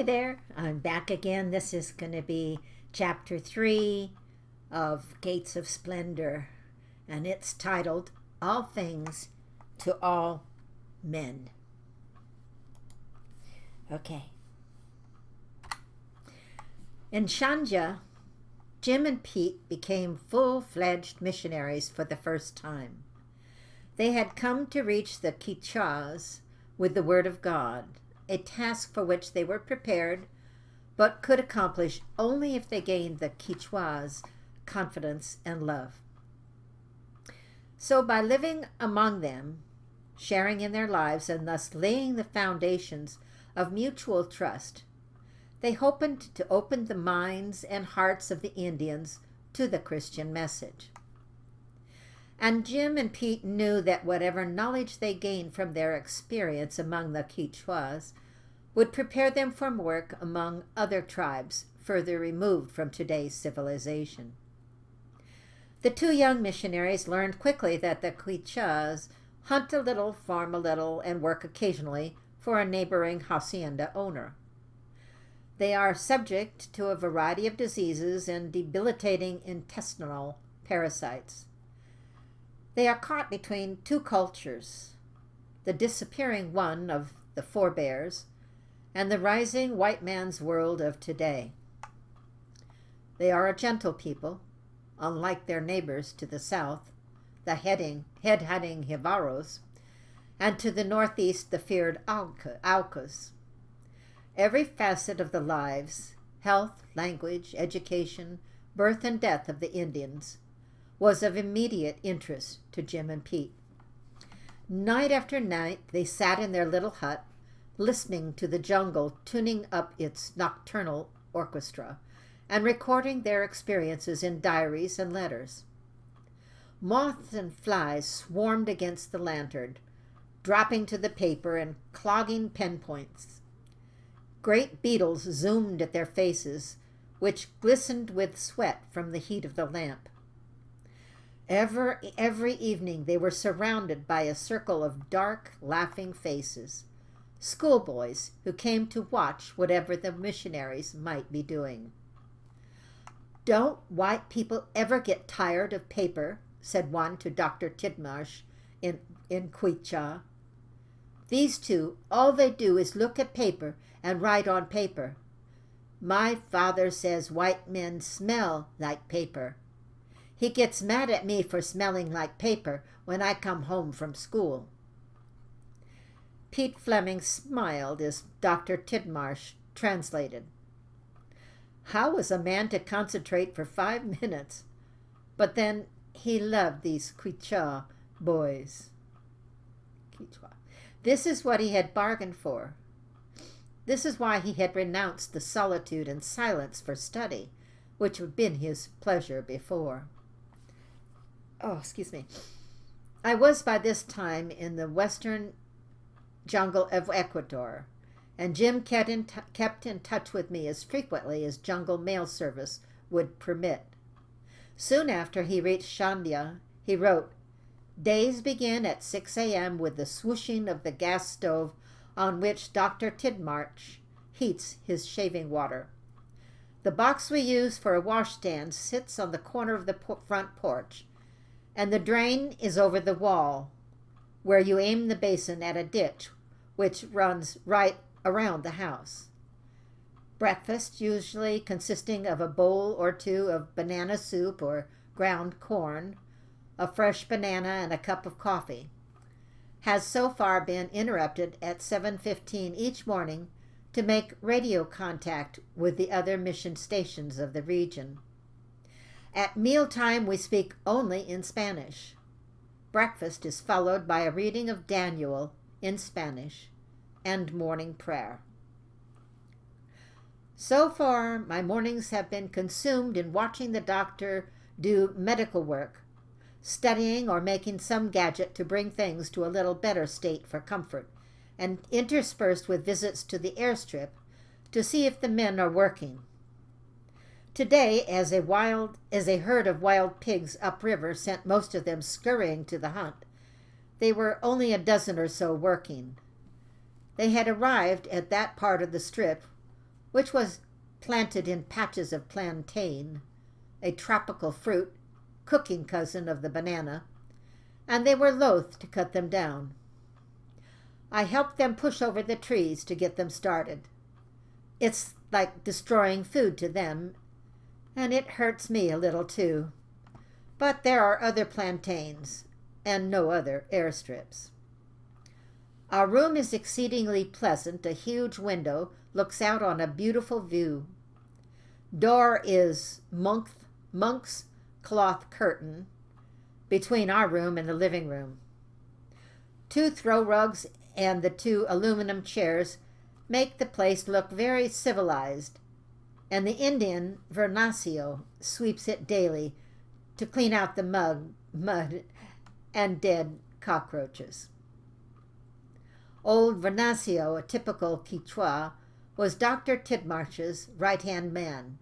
Hi there, I'm back again. This is going to be chapter 3 of Gates of Splendor, and it's titled All Things to All Men. Okay. In Shanja, Jim and Pete became full-fledged missionaries for the first time. They had come to reach the Quichuas with the Word of God, a task for which they were prepared, but could accomplish only if they gained the Quichuas' confidence and love. So by living among them, sharing in their lives, and thus laying the foundations of mutual trust, they hoped to open the minds and hearts of the Indians to the Christian message. And Jim and Pete knew that whatever knowledge they gained from their experience among the Quichuas would prepare them for work among other tribes further removed from today's civilization. The two young missionaries learned quickly that the Quichuas hunt a little, farm a little, and work occasionally for a neighboring hacienda owner. They are subject to a variety of diseases and debilitating intestinal parasites. They are caught between two cultures, the disappearing one of the forebears and the rising white man's world of today. They are a gentle people, unlike their neighbors to the south, the head-hunting Jivaros, and to the northeast the feared Aucas. Every facet of the lives, health, language, education, birth, and death of the Indians was of immediate interest to Jim and Pete. Night after night, they sat in their little hut, listening to the jungle tuning up its nocturnal orchestra and recording their experiences in diaries and letters. Moths and flies swarmed against the lantern, dropping to the paper and clogging pen points. Great beetles zoomed at their faces, which glistened with sweat from the heat of the lamp. Every evening they were surrounded by a circle of dark, laughing faces, schoolboys who came to watch whatever the missionaries might be doing. "Don't white people ever get tired of paper?" said one to Dr. Tidmarsh in Quichua. "These two, all they do is look at paper and write on paper. My father says white men smell like paper. He gets mad at me for smelling like paper when I come home from school." Pete Fleming smiled as Dr. Tidmarsh translated. How was a man to concentrate for 5 minutes? But then he loved these Quichua boys. This is what he had bargained for. This is why he had renounced the solitude and silence for study, which had been his pleasure before. I was by this time in the western jungle of Ecuador, and Jim kept in touch with me as frequently as jungle mail service would permit. Soon after he reached Shandia, he wrote, "Days begin at 6 a.m. with the swooshing of the gas stove on which Dr. Tidmarsh heats his shaving water. The box we use for a washstand sits on the corner of the front porch, and the drain is over the wall, where you aim the basin at a ditch which runs right around the house. Breakfast, usually consisting of a bowl or two of banana soup or ground corn, a fresh banana, and a cup of coffee, has so far been interrupted at 7:15 each morning to make radio contact with the other mission stations of the region. At mealtime, we speak only in Spanish. Breakfast is followed by a reading of Daniel in Spanish and morning prayer. So far, my mornings have been consumed in watching the doctor do medical work, studying or making some gadget to bring things to a little better state for comfort, and interspersed with visits to the airstrip to see if the men are working. Today, as a herd of wild pigs upriver sent most of them scurrying to the hunt, they were only a dozen or so working. They had arrived at that part of the strip which was planted in patches of plantain, a tropical fruit, cooking cousin of the banana, and they were loath to cut them down. I helped them push over the trees to get them started. It's like destroying food to them, and it hurts me a little too. But there are other plantains, and no other airstrips. Our room is exceedingly pleasant. A huge window looks out on a beautiful view. Door is monk's cloth curtain between our room and the living room. 2 throw rugs and the 2 aluminum chairs make the place look very civilized, and the Indian Vernacio sweeps it daily to clean out the mud and dead cockroaches. Old Vernacio, a typical Quichua, was Dr. Tidmarsh's right-hand man.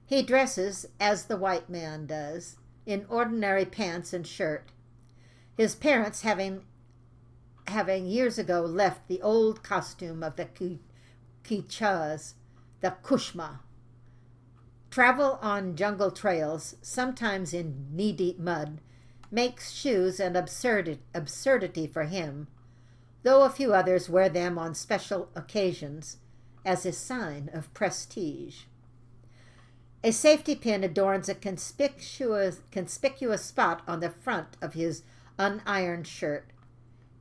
He dresses as the white man does, in ordinary pants and shirt, his parents having years ago left the old costume of the Quichuas, the Kushma. Travel on jungle trails, sometimes in knee-deep mud, makes shoes an absurdity for him, though a few others wear them on special occasions as a sign of prestige. A safety pin adorns a conspicuous spot on the front of his unironed shirt,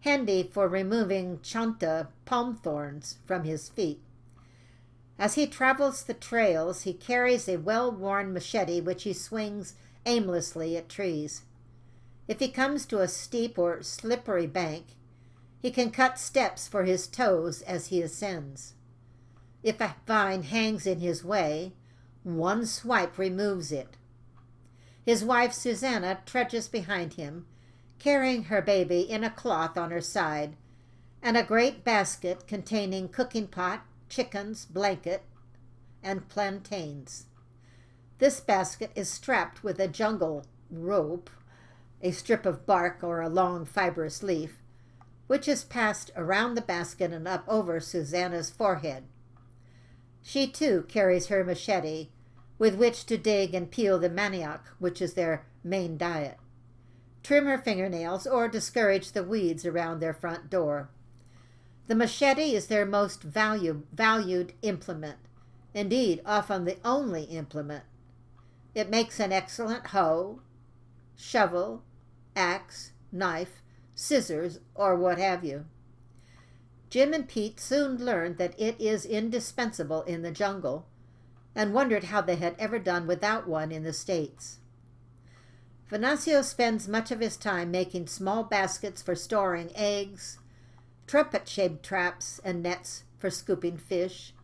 handy for removing chanta palm thorns from his feet. As he travels the trails, he carries a well-worn machete which he swings aimlessly at trees. If he comes to a steep or slippery bank, he can cut steps for his toes as he ascends. If a vine hangs in his way, one swipe removes it. His wife Susanna trudges behind him, carrying her baby in a cloth on her side, and a great basket containing cooking pot, chickens, blanket, and plantains. This basket is strapped with a jungle rope, a strip of bark or a long fibrous leaf, which is passed around the basket and up over Susanna's forehead. She too carries her machete, with which to dig and peel the manioc, which is their main diet, trim her fingernails, or discourage the weeds around their front door. The machete is their most valued implement, indeed often the only implement. It makes an excellent hoe, shovel, axe, knife, scissors, or what have you. Jim and Pete soon learned that it is indispensable in the jungle, and wondered how they had ever done without one in the States. Venancio spends much of his time making small baskets for storing eggs, trumpet-shaped traps and nets for scooping fish,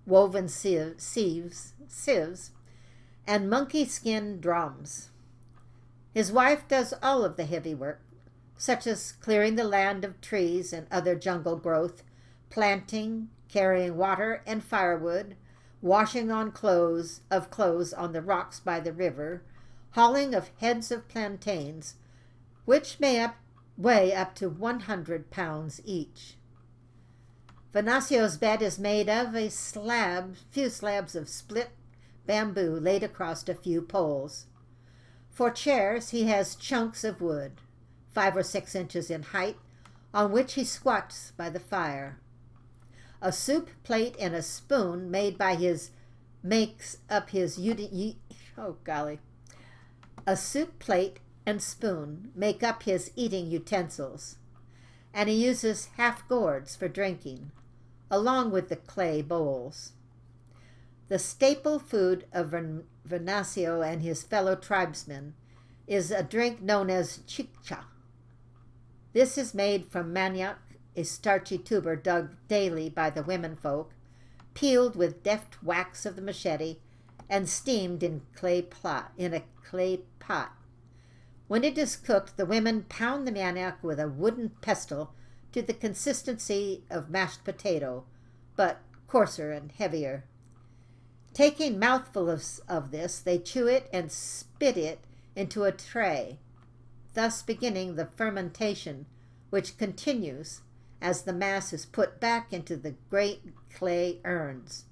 woven sieves, and monkey skin drums. His wife does all of the heavy work, such as clearing the land of trees and other jungle growth, planting, carrying water and firewood, washing on clothes on the rocks by the river, hauling of heads of plantains, which may weigh up to 100 pounds each. Venacio's bed is made of a few slabs of split bamboo laid across a few poles. For chairs, he has chunks of wood, 5 or 6 inches in height, on which he squats by the fire. A soup plate and a spoon A soup plate and spoon make up his eating utensils, and he uses half gourds for drinking, along with the clay bowls. The staple food of Venancio and his fellow tribesmen is a drink known as chicha. This is made from manioc, a starchy tuber dug daily by the women folk, peeled with deft whacks of the machete, and steamed in a clay pot. When it is cooked, the women pound the manioc with a wooden pestle to the consistency of mashed potato, but coarser and heavier. Taking mouthfuls of this, they chew it and spit it into a tray, thus beginning the fermentation, which continues as the mass is put back into the great clay urns.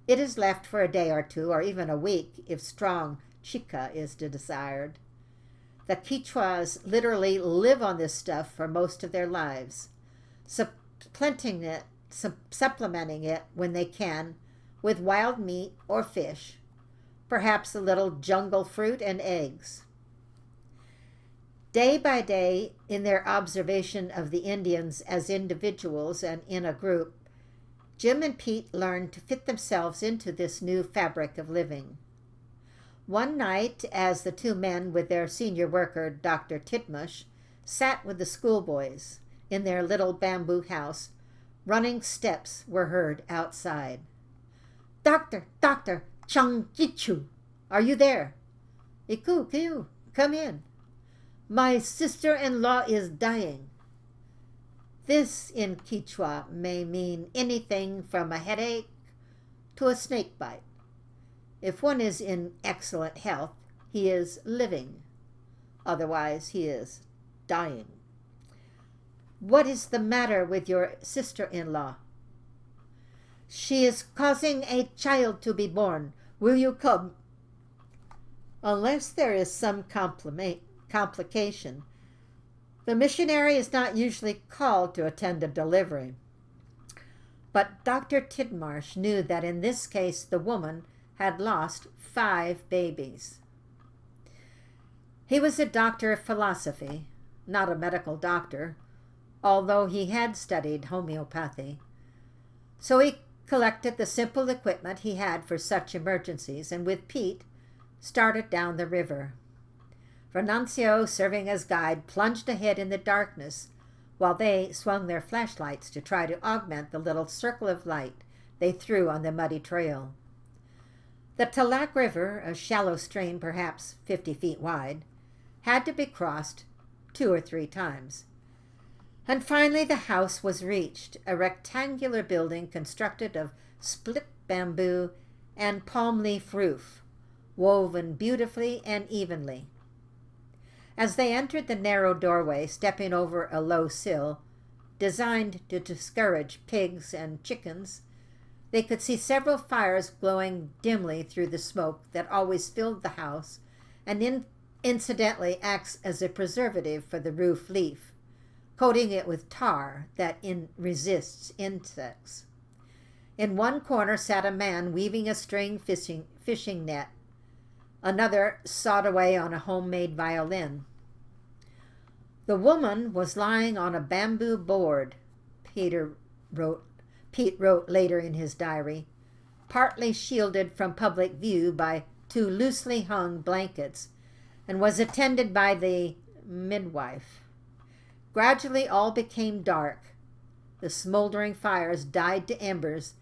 It is left for a day or two, or even a week, if strong chica is desired. The Quichuas literally live on this stuff for most of their lives, supplementing it when they can with wild meat or fish, perhaps a little jungle fruit and eggs. Day by day, in their observation of the Indians as individuals and in a group, Jim and Pete learned to fit themselves into this new fabric of living. One night, as the two men with their senior worker, Dr. Titmush, sat with the schoolboys in their little bamboo house, running steps were heard outside. Doctor, Chang Jichu, are you there? Iku, Kiu, come in. My sister-in-law is dying. This in Quechua may mean anything from a headache to a snake bite. If one is in excellent health, he is living. Otherwise, he is dying. What is the matter with your sister-in-law? She is causing a child to be born. Will you come? Unless there is some complication, the missionary is not usually called to attend a delivery. But Dr. Tidmarsh knew that in this case the woman had lost 5 babies. He was a doctor of philosophy, not a medical doctor, although he had studied homeopathy. So he collected the simple equipment he had for such emergencies and with Pete started down the river. Venancio, serving as guide, plunged ahead in the darkness while they swung their flashlights to try to augment the little circle of light they threw on the muddy trail. The Talac River, a shallow stream perhaps 50 feet wide, had to be crossed 2 or 3 times. And finally the house was reached, a rectangular building constructed of split bamboo and palm leaf roof, woven beautifully and evenly. As they entered the narrow doorway, stepping over a low sill, designed to discourage pigs and chickens, they could see several fires glowing dimly through the smoke that always filled the house and incidentally acts as a preservative for the roof leaf, coating it with tar that resists insects. In one corner sat a man weaving a string fishing net. Another sawed away on a homemade violin. The woman was lying on a bamboo board, Pete wrote later in his diary, partly shielded from public view by 2 loosely hung blankets, and was attended by the midwife. Gradually all became dark. The smoldering fires died to embers,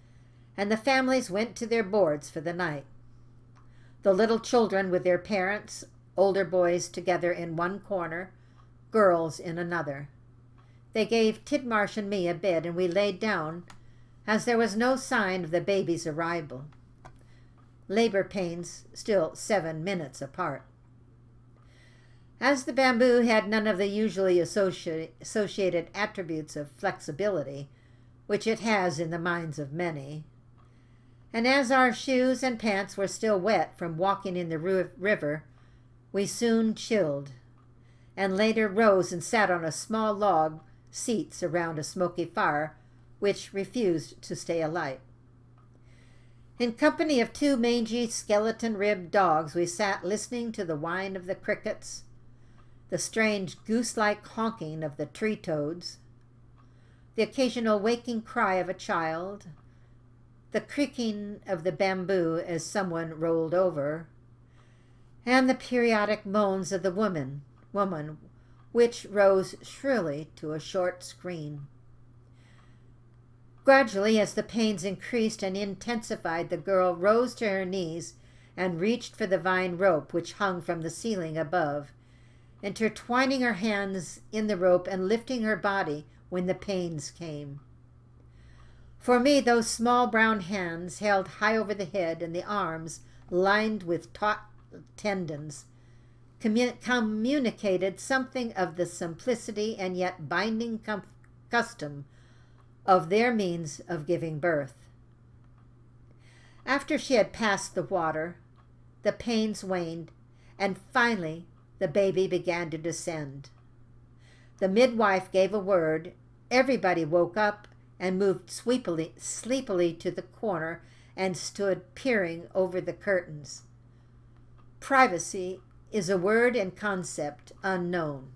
and the families went to their boards for the night. The little children with their parents, older boys together in one corner, girls in another. They gave Tidmarsh and me a bed, and we laid down, as there was no sign of the baby's arrival. Labor pains still 7 minutes apart. As the bamboo had none of the usually associated attributes of flexibility, which it has in the minds of many, and as our shoes and pants were still wet from walking in the river, we soon chilled, and later rose and sat on a small log seats around a smoky fire, which refused to stay alight. In company of 2 mangy, skeleton-ribbed dogs, we sat listening to the whine of the crickets, the strange goose-like honking of the tree toads, the occasional waking cry of a child, the creaking of the bamboo as someone rolled over, and the periodic moans of the woman, which rose shrilly to a short scream. Gradually, as the pains increased and intensified, the girl rose to her knees and reached for the vine rope which hung from the ceiling above, intertwining her hands in the rope and lifting her body when the pains came. For me, those small brown hands held high over the head and the arms lined with taut tendons communicated something of the simplicity and yet binding custom of their means of giving birth. After she had passed the water, the pains waned, and finally the baby began to descend. The midwife gave a word, everybody woke up and moved sleepily to the corner and stood peering over the curtains. Privacy is a word and concept unknown.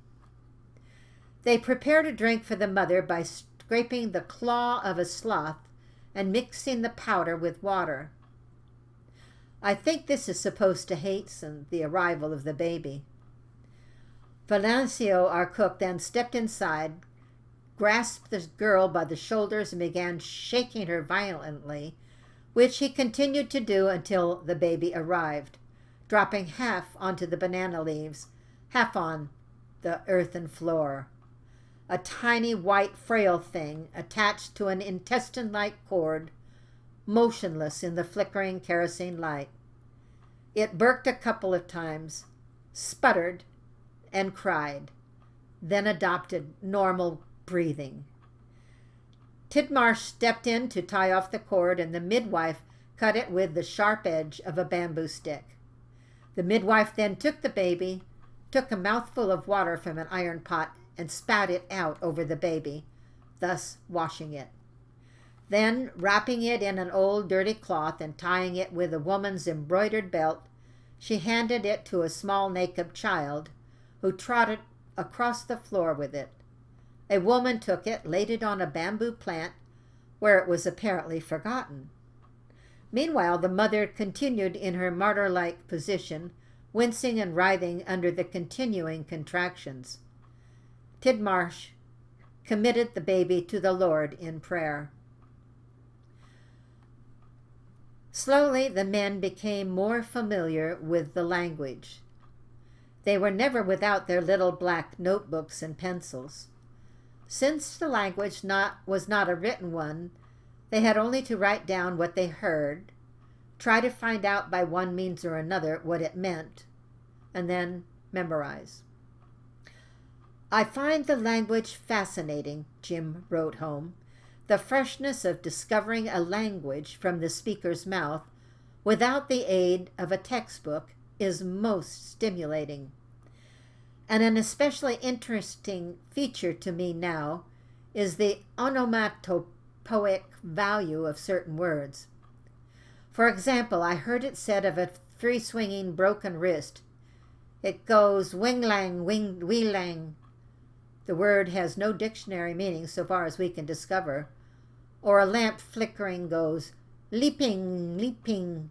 They prepared a drink for the mother by scraping the claw of a sloth and mixing the powder with water. I think this is supposed to hasten the arrival of the baby. Venancio, our cook, then stepped inside, grasped the girl by the shoulders and began shaking her violently, which he continued to do until the baby arrived, dropping half onto the banana leaves, half on the earthen floor. A tiny white frail thing attached to an intestine-like cord, motionless in the flickering kerosene light. It barked a couple of times, sputtered, and cried, then adopted normal breathing. Tidmarsh stepped in to tie off the cord, and the midwife cut it with the sharp edge of a bamboo stick. The midwife then took the baby, took a mouthful of water from an iron pot, and spat it out over the baby, thus washing it. Then, wrapping it in an old dirty cloth and tying it with a woman's embroidered belt, she handed it to a small naked child, who trotted across the floor with it. A woman took it, laid it on a bamboo plant, where it was apparently forgotten. Meanwhile, the mother continued in her martyr-like position, wincing and writhing under the continuing contractions. Tidmarsh committed the baby to the Lord in prayer. Slowly, the men became more familiar with the language. They were never without their little black notebooks and pencils. Since the language was not a written one, they had only to write down what they heard, try to find out by one means or another what it meant, and then memorize. I find the language fascinating, Jim wrote home. The freshness of discovering a language from the speaker's mouth without the aid of a textbook is most stimulating. And an especially interesting feature to me now is the onomatopoeic value of certain words. For example, I heard it said of a free-swinging broken wrist, it goes wing-lang, wee-lang. The word has no dictionary meaning so far as we can discover. Or a lamp flickering goes leaping, leaping,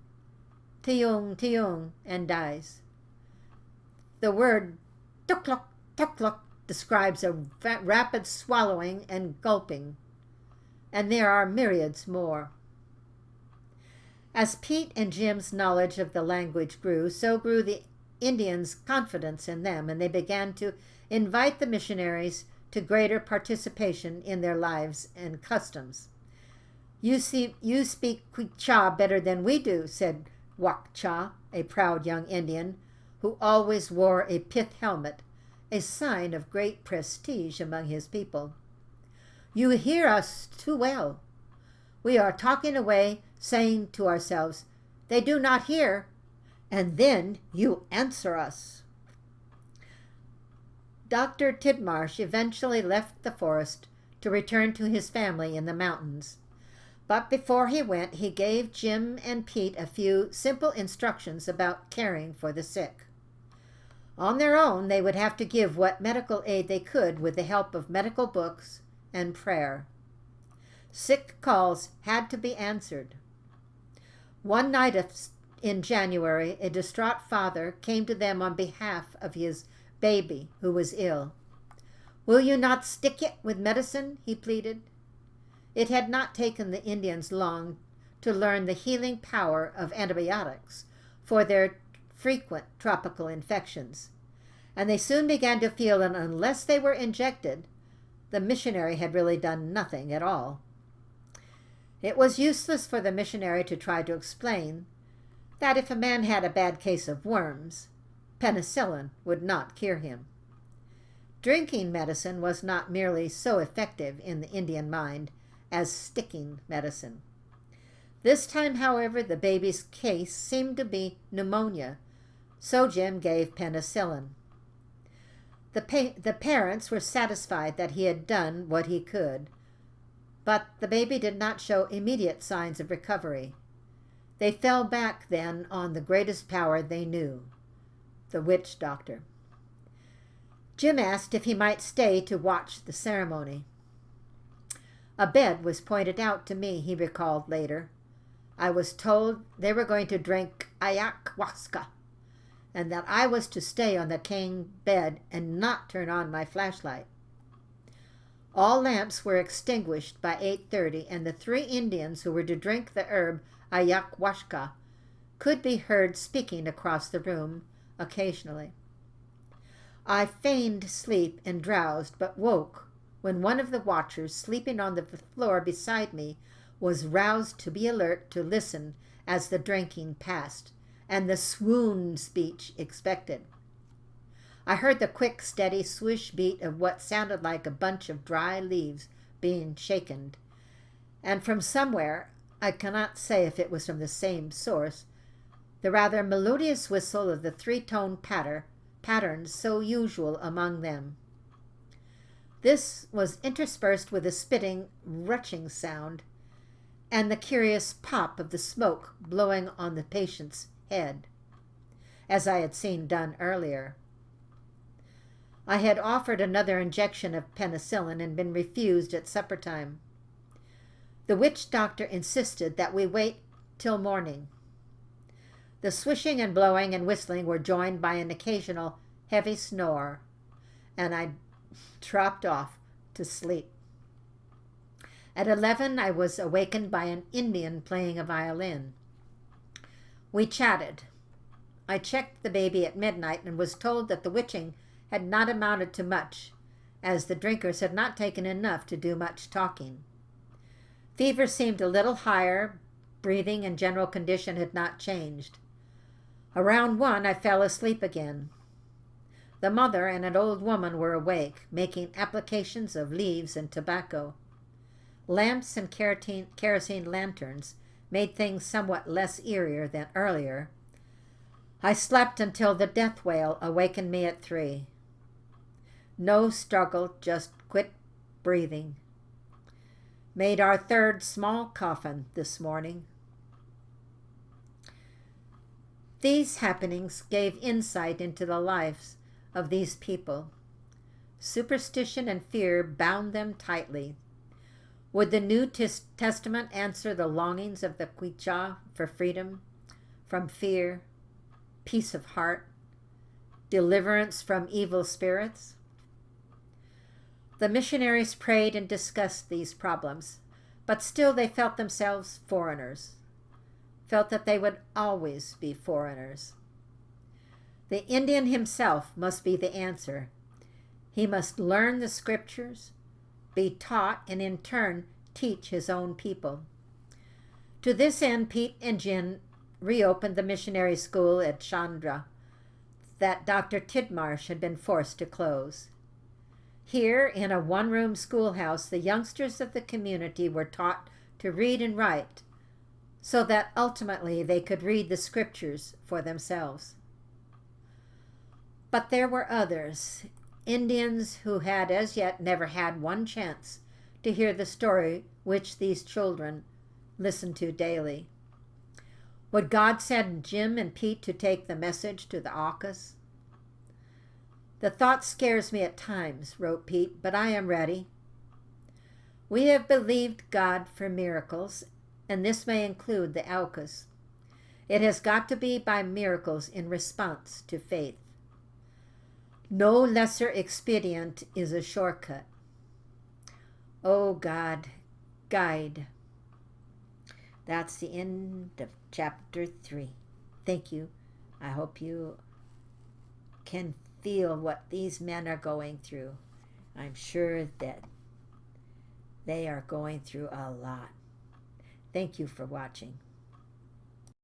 tiyung, tiyung, and dies. The word tukluk, tukluk describes a rapid swallowing and gulping, and there are myriads more. As Pete and Jim's knowledge of the language grew, so grew the Indians' confidence in them, and they began to invite the missionaries to greater participation in their lives and customs. You speak Quichua better than we do, said Wakcha, a proud young Indian, who always wore a pith helmet, a sign of great prestige among his people. You hear us too well. We are talking away, saying to ourselves, they do not hear, and then you answer us. Dr. Tidmarsh eventually left the forest to return to his family in the mountains. But before he went, he gave Jim and Pete a few simple instructions about caring for the sick. On their own, they would have to give what medical aid they could with the help of medical books and prayer. Sick calls had to be answered. One night in January, a distraught father came to them on behalf of his baby who was ill. Will you not stick it with medicine? He pleaded. It had not taken the Indians long to learn the healing power of antibiotics for their frequent tropical infections, and they soon began to feel that unless they were injected, the missionary had really done nothing at all. It was useless for the missionary to try to explain that if a man had a bad case of worms, penicillin would not cure him. Drinking medicine was not merely so effective in the Indian mind as sticking medicine. This time, however, the baby's case seemed to be pneumonia, so Jim gave penicillin. The parents were satisfied that he had done what he could, but the baby did not show immediate signs of recovery. They fell back then on the greatest power they knew, the witch doctor. Jim asked if he might stay to watch the ceremony. A bed was pointed out to me, he recalled later. I was told they were going to drink ayahuasca, and that I was to stay on the king bed and not turn on my flashlight. All lamps were extinguished by 8:30, and the 3 Indians who were to drink the herb ayahuasca could be heard speaking across the room occasionally. I feigned sleep and drowsed, but woke when one of the watchers sleeping on the floor beside me was roused to be alert to listen as the drinking passed, and the swoon speech expected. I heard the quick, steady swish beat of what sounded like a bunch of dry leaves being shaken, and from somewhere, I cannot say if it was from the same source, the rather melodious whistle of the 3-tone patterns so usual among them. This was interspersed with a spitting, retching sound, and the curious pop of the smoke blowing on the patient's head, as I had seen done earlier. I had offered another injection of penicillin and been refused at supper time. The witch doctor insisted that we wait till morning. The swishing and blowing and whistling were joined by an occasional heavy snore, and I dropped off to sleep. At 11, I was awakened by an Indian playing a violin. We chatted. I checked the baby at midnight and was told that the witching had not amounted to much, as the drinkers had not taken enough to do much talking. Fever seemed a little higher, breathing and general condition had not changed. Around 1, I fell asleep again. The mother and an old woman were awake, making applications of leaves and tobacco. Lamps and kerosene lanterns made things somewhat less eerie than earlier. I slept until the death wail awakened me at 3. No struggle, just quit breathing. Made our 3rd small coffin this morning. These happenings gave insight into the lives of these people. Superstition and fear bound them tightly. Would the New Testament answer the longings of the Quichua for freedom from fear, peace of heart, deliverance from evil spirits? The missionaries prayed and discussed these problems, but still they felt themselves foreigners, felt that they would always be foreigners. The Indian himself must be the answer. He must learn the scriptures, be taught, and in turn teach his own people. To this end, Pete and Jin reopened the missionary school at Chandra that Dr. Tidmarsh had been forced to close. Here, in a one-room schoolhouse, the youngsters of the community were taught to read and write, so that ultimately they could read the scriptures for themselves. But there were others, Indians who had as yet never had one chance to hear the story which these children listened to daily. Would God send Jim and Pete to take the message to the Aucas? The thought scares me at times, wrote Pete, but I am ready. We have believed God for miracles, and this may include the Aucas. It has got to be by miracles in response to faith. No lesser expedient is a shortcut. Oh God, guide. That's the end of chapter 3. Thank you. I hope you can feel what these men are going through. I'm sure that they are going through a lot. Thank you for watching.